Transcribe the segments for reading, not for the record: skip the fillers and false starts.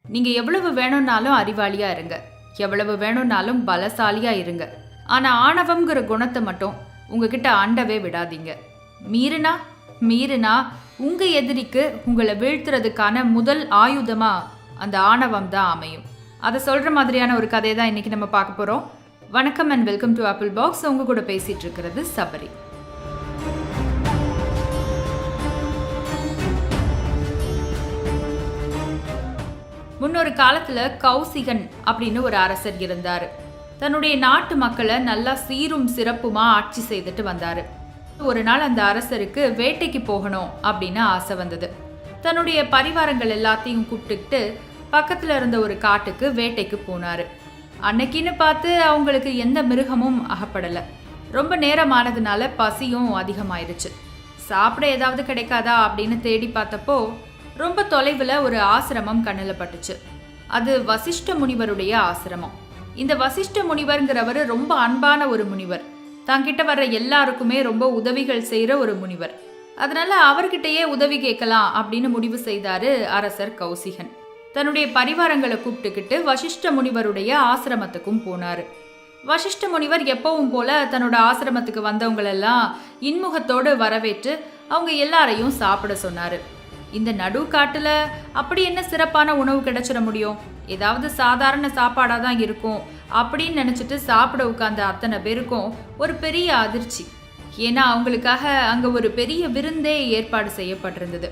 நீங்க எவ்வளவு வேணும்னாலும் அறிவாளியா இருங்க, எவ்வளவு வேணும்னாலும் பலசாலியா இருங்க. ஆனா ஆணவம்ங்கிற குணத்தை மட்டும் உங்ககிட்ட ஆண்டவே விடாதீங்க. மீறினா மீறினா உங்க எதிரிக்கு உங்களை வீழ்த்துறதுக்கான முதல் ஆயுதமா அந்த ஆணவம் தான் அமையும். அதை சொல்ற மாதிரியான ஒரு கதையை தான் இன்னைக்கு நம்ம பார்க்க போறோம். வணக்கம் and welcome to apple box. உங்க கூட பேசிட்டு இருக்கிறது சபரி. முன்னொரு காலத்துல கௌசிகன் அப்படின்னு ஒரு அரசர் இருந்தாரு. தன்னுடைய நாட்டு மக்களை நல்லா சீரும் சிறப்புமா ஆட்சி செய்துட்டு வந்தாரு. ஒரு நாள் அந்த அரசருக்கு வேட்டைக்கு போகணும் அப்படின்னு ஆசை வந்தது. தன்னுடைய பரிவாரங்கள் எல்லாத்தையும் கூப்பிட்டுக்கிட்டு பக்கத்துல இருந்த ஒரு காட்டுக்கு வேட்டைக்கு போனாரு. அன்னைக்குன்னு பார்த்து அவங்களுக்கு எந்த மிருகமும் அகப்படல. ரொம்ப நேரமானதுனால பசியும் அதிகமாயிருச்சு. சாப்பிட ஏதாவது கிடைக்காதா அப்படின்னு தேடி பார்த்தப்போ ரொம்ப தொலைவில் ஒரு ஆசிரமம் கண்ணில் பட்டுச்சு. அது வசிஷ்ட முனிவருடைய ஆசிரமம். இந்த வசிஷ்ட முனிவருங்கிறவர் ரொம்ப அன்பான ஒரு முனிவர். தங்கிட்ட வர்ற எல்லாருக்குமே ரொம்ப உதவிகள் செய்கிற ஒரு முனிவர். அதனால அவர்கிட்டயே உதவி கேட்கலாம் அப்படின்னு முடிவு செய்தாரு அரசர் கௌசிகன். தன்னுடைய பரிவாரங்களை கூப்பிட்டுக்கிட்டு வசிஷ்ட முனிவருடைய ஆசிரமத்துக்கும் போனாரு. வசிஷ்ட முனிவர் எப்பவும் போல தன்னோட ஆசிரமத்துக்கு வந்தவங்களெல்லாம் இன்முகத்தோடு வரவேற்று அவங்க எல்லாரையும் சாப்பிட சொன்னாரு. இந்த நடு காட்டுல அப்படி என்ன சிறப்பான உணவு கிடைச்சிட முடியும், ஏதாவது சாதாரண சாப்பாடாக தான் இருக்கும் அப்படின்னு நினச்சிட்டு சாப்பிட உட்கார்ந்த அத்தனை பேருக்கும் ஒரு பெரிய அதிர்ச்சி. ஏன்னா அவங்களுக்காக அங்கே ஒரு பெரிய விருந்தே ஏற்பாடு செய்யப்பட்டிருந்தது.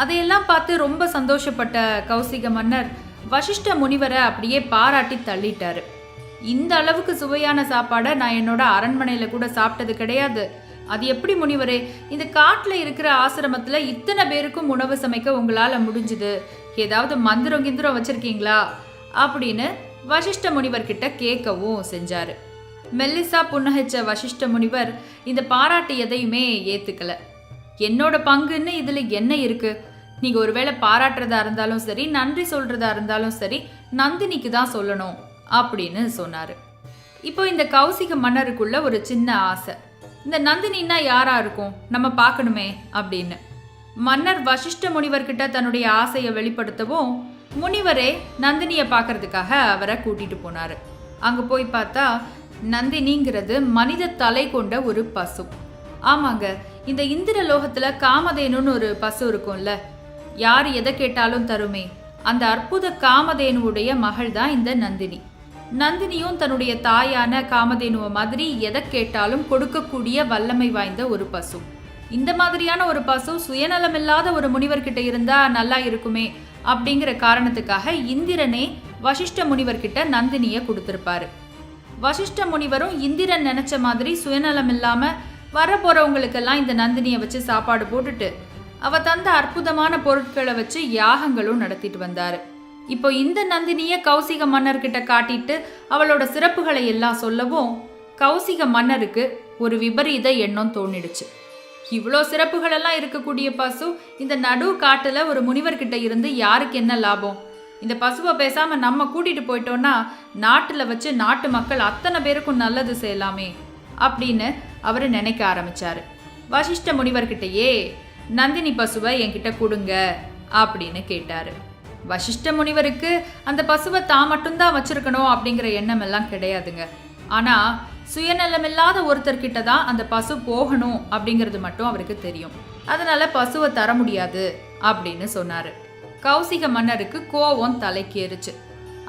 அதையெல்லாம் பார்த்து ரொம்ப சந்தோஷப்பட்ட கௌசிக மன்னர் வசிஷ்ட முனிவரை அப்படியே பாராட்டி தள்ளிட்டாரு. இந்த அளவுக்கு சுவையான சாப்பாடை நான் என்னோட அரண்மனையில் கூட சாப்பிட்டது கிடையாது. அது எப்படி முனிவரே, இந்த காட்டில் இருக்கிற ஆசிரமத்தில் இத்தனை பேருக்கும் உணவு சமைக்க உங்களால் முடிஞ்சுது, ஏதாவது மந்திரம் கிந்திரம் வச்சிருக்கீங்களா அப்படின்னு வசிஷ்ட முனிவர்கிட்ட கேட்கவும் செஞ்சாரு. மெல்லிசா புன்னகைச்ச வசிஷ்ட முனிவர் இந்த பாராட்டு எதையுமே ஏத்துக்கல. என்னோட பங்குன்னு இதுல என்ன இருக்கு, நீங்க ஒருவேளை பாராட்டுறதா இருந்தாலும் சரி, நன்றி சொல்றதா இருந்தாலும் சரி, நந்தினிக்கு தான் சொல்லணும் அப்படின்னு சொன்னாரு. இப்போ இந்த கௌசிக மன்னருக்குள்ள ஒரு சின்ன ஆசை, இந்த நந்தினின்னா யாரா இருக்கும், நம்ம பார்க்கணுமே அப்படின்னு. மன்னர் வசிஷ்ட முனிவர்கிட்ட தன்னுடைய ஆசையை வெளிப்படுத்தவும் முனிவரே நந்தினியை பார்க்கறதுக்காக அவரை கூட்டிட்டு போனாரு. அங்க போய் பார்த்தா நந்தினிங்கிறது மனித தலை கொண்ட ஒரு பசு. ஆமாங்க, இந்த இந்திர லோகத்துல காமதேனுன்னு ஒரு பசு இருக்கும்ல, யார் எதை கேட்டாலும் தருமே, அந்த அற்புத காமதேனுவுடைய மகள் தான் இந்த நந்தினி. நந்தினியும் தன்னுடைய தாயான காமதேனுவ மாதிரி எதை கேட்டாலும் கொடுக்கக்கூடிய வல்லமை வாய்ந்த ஒரு பசு. இந்த மாதிரியான ஒரு பசு சுயநலமில்லாத ஒரு முனிவர்கிட்ட இருந்தா நல்லா இருக்குமே அப்படிங்கிற காரணத்துக்காக இந்திரனே வசிஷ்ட முனிவர்கிட்ட நந்தினியை கொடுத்திருப்பாரு. வசிஷ்ட முனிவரும் இந்திரன் நினைச்ச மாதிரி சுயநலம் இல்லாம வர போறவங்களுக்கெல்லாம் இந்த நந்தினியை வச்சு சாப்பாடு போட்டுட்டு அவ தந்த அற்புதமான பொருட்களை வச்சு யாகங்களும் நடத்திட்டு வந்தாரு. இப்போ இந்த நந்தினியை கௌசிக மன்னர்கிட்ட காட்டிட்டு அவளோட சிறப்புகளை எல்லாம் சொல்லவும் கௌசிக மன்னருக்கு ஒரு விபரீத எண்ணம் தோணிடுச்சு. இவ்வளோ சிறப்புகளெல்லாம் இருக்கக்கூடிய பசு இந்த நடு காட்டுல ஒரு முனிவர்கிட்ட இருந்து யாருக்கு என்ன லாபம், இந்த பசுவை பேசாம நம்ம கூட்டிட்டு போயிட்டோம்னா நாட்டுல வச்சு நாட்டு மக்கள் அத்தனை பேருக்கும் நல்லது செய்யலாமே அப்படின்னு அவரு நினைக்க ஆரம்பிச்சாரு. வசிஷ்ட முனிவர்கிட்டயே நந்தினி பசுவை என்கிட்ட கொடுங்க அப்படின்னு கேட்டாரு. வசிஷ்ட முனிவருக்கு அந்த பசுவை தான் மட்டும்தான் வச்சிருக்கணும் அப்படிங்கிற எண்ணம் எல்லாம் கிடையாதுங்க. ஆனா சுயநலமில்லாத ஒருத்தர்கிட்ட தான் அந்த பசு போகணும் அப்படிங்கிறது மட்டும் அவருக்கு தெரியும். அதனால பசுவை தர முடியாது அப்படின்னு சொன்னாரு. கௌசிக மன்னருக்கு கோவம் தலைக்கேறுச்சு.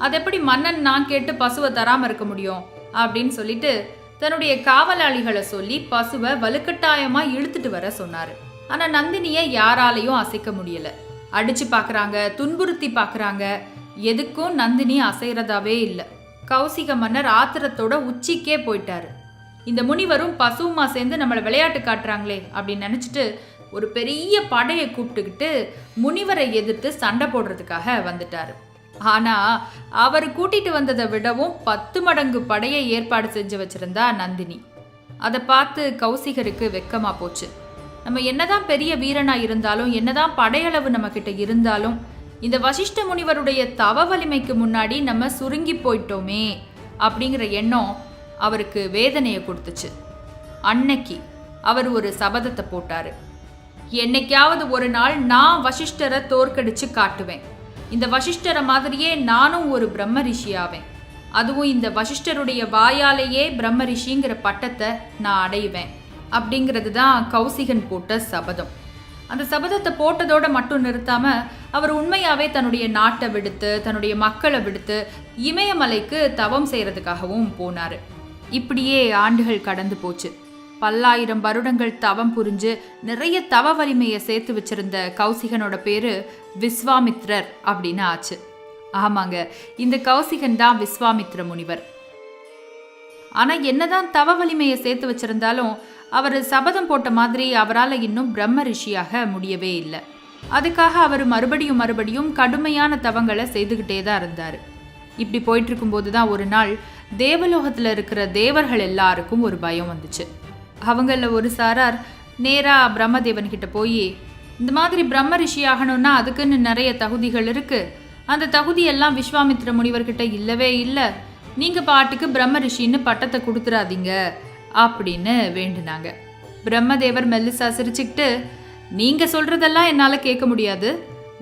அது எப்படி மன்னன் நான் கேட்டு பசுவை தராம இருக்க முடியும் அப்படின்னு சொல்லிட்டு தன்னுடைய காவலாளிகளை சொல்லி பசுவை வலுக்கட்டாயமா இழுத்துட்டு வர சொன்னாரு. ஆனா நந்தினியை யாராலையும் அசைக்க முடியல. அடிச்சு பாக்குறாங்க, துன்புறுத்தி பாக்குறாங்க, எதுக்கும் நந்தினி அசைறதாவே இல்லை. கௌசிக மன்னர் ஆத்திரத்தோட உச்சிக்கே போயிட்டாரு. இந்த முனிவரும் பசுவுமா சேர்ந்து நம்மளை விளையாட்டு காட்டுறாங்களே அப்படின்னு நினைச்சிட்டு ஒரு பெரிய படையை கூப்பிட்டுக்கிட்டு முனிவரை எதிர்த்து சண்டை போடுறதுக்காக வந்துட்டாரு. ஆனா அவர் கூட்டிட்டு வந்ததை விடவும் 10 மடங்கு படையை ஏற்பாடு செஞ்சு வச்சிருந்தா நந்தினி. அதை பார்த்து கௌசிகருக்கு வெக்கமா போச்சு. நம்ம என்னதான் பெரிய வீரனா இருந்தாலும், என்னதான் படையளவு நம்ம கிட்ட இருந்தாலும், இந்த வசிஷ்ட முனிவருடைய தவ வலிமைக்கு முன்னாடி நம்ம சுருங்கி போயிட்டோமே அப்படிங்கிற எண்ணம் அவருக்கு வேதனையை கொடுத்துச்சு. அன்னைக்கு அவர் ஒரு சபதத்தை போட்டாரு. என்னைக்காவது ஒரு நாள் நான் வசிஷ்டரை தோற்கடிச்சு காட்டுவேன், இந்த வசிஷ்டரை மாதிரியே நானும் ஒரு பிரம்ம ரிஷியாவேன். அதுவும் இந்த வசிஷ்டருடைய வாயாலேயே பிரம்ம ரிஷிங்கிற பட்டத்தை நான் அடைவேன் அப்படிங்கிறது தான் கௌசிகன் போட்ட சபதம். அந்த சபதத்தை போட்டதோட மட்டும் நிறுத்தாம அவர் உண்மையாவே தன்னுடைய நாட்டை விடுத்து தன்னுடைய மக்களை விடுத்து இமயமலைக்கு தவம் செய்யறதுக்காகவும் போனாரு. இப்படியே ஆண்டுகள் கடந்து போச்சு. பல்லாயிரம் வருடங்கள் தவம் புரிஞ்சு நிறைய தவ வலிமையை சேர்த்து வச்சிருந்த கௌசிகனோட பேரு விஸ்வாமித்ரர் அப்படின்னு ஆச்சு. ஆமாங்க, இந்த கௌசிகன் தான் விஸ்வாமித்ர முனிவர். ஆனா என்னதான் தவ வலிமையை சேர்த்து வச்சிருந்தாலும் அவர் சபதம் போட்ட மாதிரி அவரால் இன்னும் பிரம்ம ரிஷியாக முடியவே இல்லை. அதுக்காக அவர் மறுபடியும் கடுமையான தவங்களை செய்துக்கிட்டே தான் இருந்தார். இப்படி போயிட்டு இருக்கும்போது தான் ஒரு நாள் தேவலோகத்தில் இருக்கிற தேவர்கள் எல்லாருக்கும் ஒரு பயம் வந்துச்சு. அவங்கள ஒரு சாரார் நேராக பிரம்மதேவன்கிட்ட போய், இந்த மாதிரி பிரம்ம ரிஷி ஆகணும்னா அதுக்குன்னு நிறைய தகுதிகள் இருக்கு, அந்த தகுதியெல்லாம் விஸ்வாமித்ர முனிவர்கிட்ட இல்லவே இல்லை, நீங்கள் பாட்டுக்கு பிரம்ம ரிஷின்னு பட்டத்தை கொடுத்துடாதீங்க அப்படின்னு வேண்டுனாங்க. பிரம்மதேவர் மெல்லிசா சிரிச்சுக்கிட்டு, நீங்க சொல்றதெல்லாம் என்னால் கேட்க முடியாது,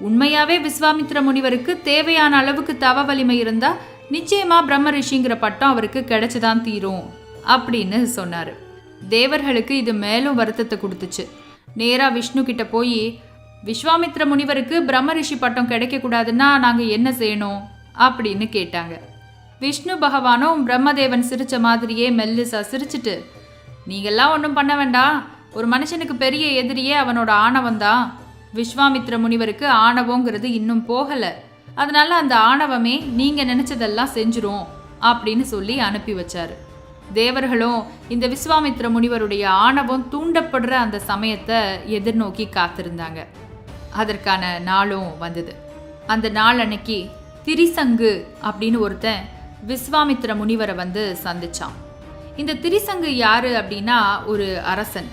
உண்மையாவே விஸ்வாமித்ர முனிவருக்கு தேவையான அளவுக்கு தவ வலிமை இருந்தா நிச்சயமா பிரம்ம ரிஷிங்கிற பட்டம் அவருக்கு கிடைச்சுதான் தீரும் அப்படின்னு சொன்னாரு. தேவர்களுக்கு இது மேலும் வருத்தத்தை கொடுத்துச்சு. நேரா விஷ்ணு கிட்ட போய், விஸ்வாமித்ர முனிவருக்கு பிரம்ம ரிஷி பட்டம் கிடைக்க கூடாதுன்னா நாங்க என்ன செய்யணும் அப்படின்னு கேட்டாங்க. விஷ்ணு பகவானும் பிரம்மதேவன் சிரிச்ச மாதிரியே மெல்லிசா சிரிச்சுட்டு, நீங்கெல்லாம் ஒன்றும் பண்ண வேண்டாம், ஒரு மனுஷனுக்கு பெரிய எதிரியே அவனோட ஆணவம் தான், விஸ்வாமித்ர முனிவருக்கு ஆணவங்கிறது இன்னும் போகலை, அதனால அந்த ஆணவமே நீங்க நினைச்சதெல்லாம் செஞ்சிரும் அப்படின்னு சொல்லி அனுப்பி வச்சாரு. தேவர்களும் இந்த விஸ்வாமித்ர முனிவருடைய ஆணவம் தூண்டப்படுற அந்த சமயத்தை எதிர்நோக்கி காத்திருந்தாங்க. அதற்கான நாளும் வந்தது. அந்த நாள் அன்னைக்கு திரிசங்கு அப்படின்னு ஒருத்தன் விஸ்வாமித்ர முனிவரை வந்து சந்திச்சான். இந்த திரிசங்கு யாரு அப்படின்னா ஒரு அரசன்.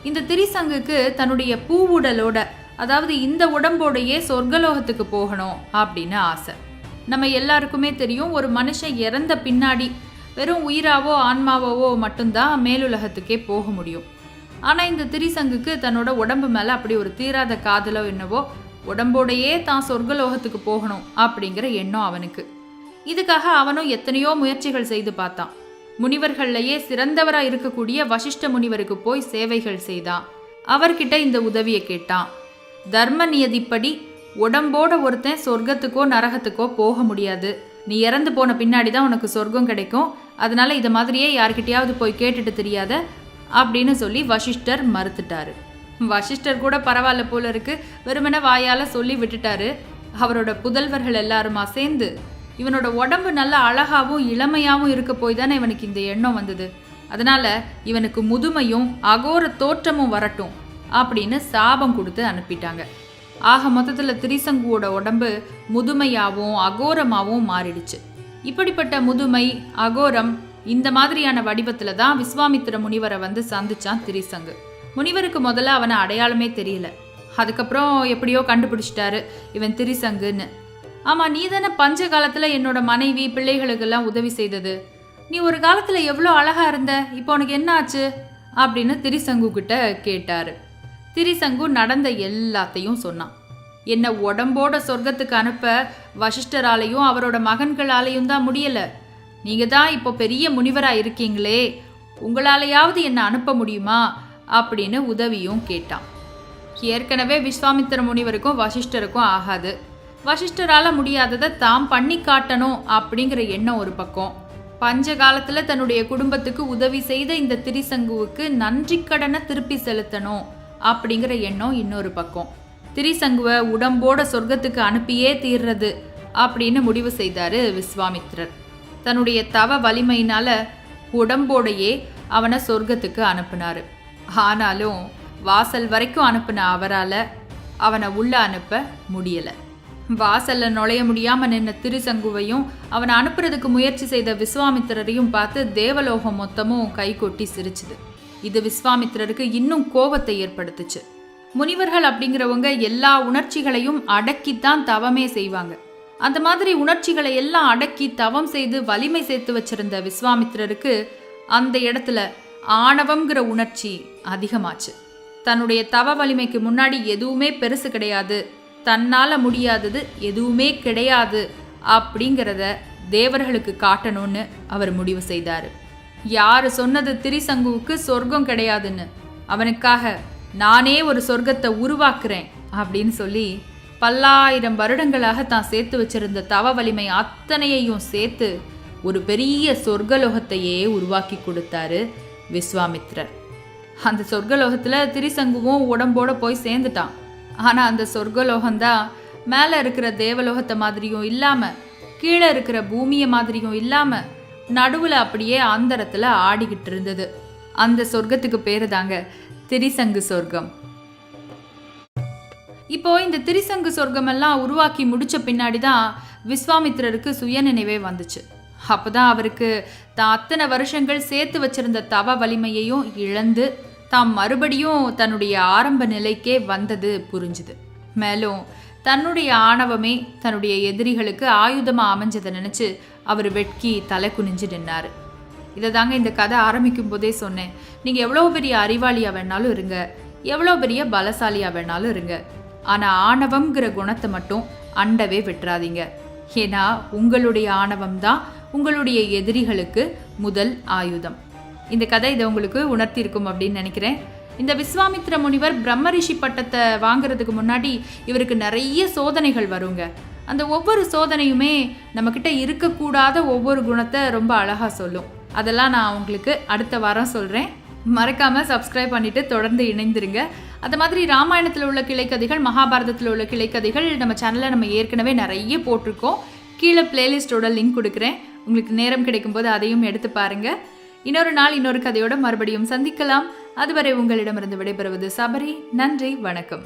இந்த திரிசங்குக்கு தன்னுடைய பூவுடலோட, அதாவது இந்த உடம்போடையே சொர்க்கலோகத்துக்கு போகணும் அப்படின்னு ஆசை. நம்ம எல்லாருக்குமே தெரியும், ஒரு மனுஷன் இறந்த பின்னாடி வெறும் உயிராவோ ஆன்மாவோ மட்டும்தான் மேலுலகத்துக்கே போக முடியும். ஆனால் இந்த திரிசங்குக்கு தன்னோட உடம்பு மேலே அப்படி ஒரு தீராத காதலோ என்னவோ, உடம்போடையே தான் சொர்க்கலோகத்துக்கு போகணும் அப்படிங்கிற எண்ணம் அவனுக்கு. இதுக்காக அவனும் எத்தனையோ முயற்சிகள் செய்து பார்த்தான். முனிவர்கள்லையே சிறந்தவராக இருக்கக்கூடிய வசிஷ்ட முனிவருக்கு போய் சேவைகள் செய்தான். அவர்கிட்ட இந்த உதவியை கேட்டான். தர்ம நியதிப்படி உடம்போட ஒருத்தன் சொர்க்கத்துக்கோ நரகத்துக்கோ போக முடியாது, நீ இறந்து போன பின்னாடி தான் உனக்கு சொர்க்கம் கிடைக்கும், அதனால இதை மாதிரியே யார்கிட்டயாவது போய் கேட்டுட்டு தெரியாத அப்படின்னு சொல்லி வசிஷ்டர் மறுத்துட்டாரு. வசிஷ்டர் கூட பரவாயில்ல போல இருக்கு, வெறுமனே வாயால் சொல்லி விட்டுட்டாரு. அவரோட புதல்வர்கள் எல்லாருமா சேர்ந்து, இவனோட உடம்பு நல்ல அழகாவும் இளமையாகவும் இருக்க போய் தானே இவனுக்கு இந்த எண்ணம் வந்தது, அதனால இவனுக்கு முதுமையும் அகோர தோற்றமும் வரட்டும் அப்படின்னு சாபம் கொடுத்து அனுப்பிட்டாங்க. ஆக மொத்தத்தில் திரிசங்குவோட உடம்பு முதுமையாகவும் அகோரமாகவும் மாறிடுச்சு. இப்படிப்பட்ட முதுமை அகோரம் இந்த மாதிரியான வடிவத்தில் தான் விஸ்வாமித்ர முனிவரை வந்து சந்திச்சான் திரிசங்கு. முனிவருக்கு முதல்ல அவனை அடையாளமே தெரியல. அதுக்கப்புறம் எப்படியோ கண்டுபிடிச்சிட்டாரு இவன் திரிசங்குன்னு. ஆமாம், நீ தானே பஞ்ச காலத்தில் என்னோட மனைவி பிள்ளைகளுக்கெல்லாம் உதவி செய்தது, நீ ஒரு காலத்தில் எவ்வளோ அழகாக இருந்த, இப்போ உனக்கு என்ன ஆச்சு அப்படின்னு திரிசங்கு கிட்ட கேட்டாரு. திரிசங்கு நடந்த எல்லாத்தையும் சொன்னான். என்ன உடம்போட சொர்க்கத்துக்கு அனுப்ப வசிஷ்டராலையும் அவரோட மகன்களாலையும் தான் முடியல, நீங்கள் தான் இப்போ பெரிய முனிவராக இருக்கீங்களே, உங்களாலையாவது என்னை அனுப்ப முடியுமா அப்படின்னு உதவியும் கேட்டான். ஏற்கனவே விஸ்வாமித்திர முனிவருக்கும் வசிஷ்டருக்கும் ஆகாது, வசிஷ்டரால் முடியாததை தாம் பண்ணி காட்டணும் அப்படிங்கிற எண்ணம் ஒரு பக்கம், பஞ்ச காலத்தில் தன்னுடைய குடும்பத்துக்கு உதவி செய்த இந்த திரிசங்குவுக்கு நன்றி கடனை திருப்பி செலுத்தணும் அப்படிங்கிற எண்ணம் இன்னொரு பக்கம். திரிசங்குவை உடம்போட சொர்க்கத்துக்கு அனுப்பியே தீர்றது அப்படின்னு முடிவு செய்தாரு விஸ்வாமித்ரர். தன்னுடைய தவ வலிமையினால உடம்போடையே அவனை சொர்க்கத்துக்கு அனுப்புனாரு. ஆனாலும் வாசல் வரைக்கும் அனுப்பின அவரால் அவனை உள்ள அனுப்ப முடியலை. வாசல்ல நுழைய முடியாம நின்ன திரிசங்குவையும் அவனை அனுப்புறதுக்கு முயற்சி செய்த விஸ்வாமித்திரரையும் பார்த்து தேவலோகம் மொத்தமும் கை கொட்டி சிரிச்சுது. இது விஸ்வாமித்திரருக்கு இன்னும் கோபத்தை ஏற்படுத்துச்சு. முனிவர்கள் அப்படிங்கிறவங்க எல்லா உணர்ச்சிகளையும் அடக்கித்தான் தவமே செய்வாங்க. அந்த மாதிரி உணர்ச்சிகளை எல்லாம் அடக்கி தவம் செய்து வலிமை சேர்த்து வச்சிருந்த விஸ்வாமித்திரருக்கு அந்த இடத்துல ஆணவம்ங்கிற உணர்ச்சி அதிகமாச்சு. தன்னுடைய தவ வலிமைக்கு முன்னாடி எதுவுமே பெருசு கிடையாது, தன்னால் முடியாதது எதுவுமே கிடையாது அப்படிங்கிறத தேவர்களுக்கு காட்டணும்னு அவர் முடிவு செய்தார். யார் சொன்னது திரிசங்குவுக்கு சொர்க்கம் கிடையாதுன்னு, அவனுக்காக நானே ஒரு சொர்க்கத்தை உருவாக்குறேன் அப்படின்னு சொல்லி பல்லாயிரம் வருடங்களாக தான் சேர்த்து வச்சிருந்த தவ வலிமை அத்தனையையும் சேர்த்து ஒரு பெரிய சொர்க்கலோகத்தையே உருவாக்கி கொடுத்தாரு விஸ்வாமித்ரர். அந்த சொர்க்கலோகத்தில் திரிசங்குவும் உடம்போட போய் சேர்ந்துட்டான். ஆனால் அந்த சொர்க்கலோகம்தான் மேலே இருக்கிற தேவலோகத்தை மாதிரியும் இல்லாமல், கீழே இருக்கிற பூமியை மாதிரியும் இல்லாமல், நடுவில் அப்படியே அந்தரத்தில் ஆடிக்கிட்டு இருந்தது. அந்த சொர்க்கத்துக்கு பேரு தாங்க திரிசங்கு சொர்க்கம். இப்போ இந்த திரிசங்கு சொர்க்கமெல்லாம் உருவாக்கி முடிச்ச பின்னாடி தான் விஸ்வாமித்திரருக்கு சுயநினைவே வந்துச்சு. அப்போதான் அவருக்கு தான் அத்தனை வருஷங்கள் சேர்த்து வச்சிருந்த தவ வலிமையையும் இழந்து தாம் மறுபடியும் தன்னுடைய ஆரம்ப நிலைக்கே வந்தது புரிஞ்சுது. மேலும் தன்னுடைய ஆணவமே தன்னுடைய எதிரிகளுக்கு ஆயுதமாக அமைஞ்சதை நினச்சி அவர் வெட்கி தலை குனிஞ்சு நின்னார். இதை தாங்க இந்த கதை ஆரம்பிக்கும் போதே சொன்னேன். நீங்கள் எவ்வளோ பெரிய அறிவாளியாக வேணாலும் இருங்க, எவ்வளோ பெரிய பலசாலியாக வேணாலும் இருங்க, ஆனால் ஆணவம்ங்கிற குணத்தை மட்டும் அண்டவே விட்டுறாதீங்க. ஏன்னா உங்களுடைய ஆணவம் தான் உங்களுடைய எதிரிகளுக்கு முதல் ஆயுதம். இந்த கதை இதை உங்களுக்கு உணர்த்தியிருக்கும் அப்படின்னு நினைக்கிறேன். இந்த விஸ்வாமித்ர முனிவர் பிரம்ம ரிஷி பட்டத்தை வாங்கிறதுக்கு முன்னாடி இவருக்கு நிறைய சோதனைகள் வருங்க. அந்த ஒவ்வொரு சோதனையுமே நம்மக்கிட்ட இருக்கக்கூடாத ஒவ்வொரு குணத்தை ரொம்ப அழகாக சொல்லும். அதெல்லாம் நான் உங்களுக்கு அடுத்த வாரம் சொல்கிறேன். மறக்காமல் சப்ஸ்கிரைப் பண்ணிவிட்டு தொடர்ந்து இணைந்துருங்க. அது மாதிரி ராமாயணத்தில் உள்ள கிளைக்கதைகள், மகாபாரதத்தில் உள்ள கிளைக்கதைகள் நம்ம சேனலில் நம்ம ஏற்கனவே நிறைய போட்டிருக்கோம். கீழே பிளேலிஸ்டோட லிங்க் கொடுக்குறேன். உங்களுக்கு நேரம் கிடைக்கும்போது அதையும் எடுத்து பாருங்கள். இன்னொரு நாள் இன்னொரு கதையோட மறுபடியும் சந்திக்கலாம். அதுவரை உங்களிடமிருந்து விடைபெறுவது சபரி. நன்றி, வணக்கம்.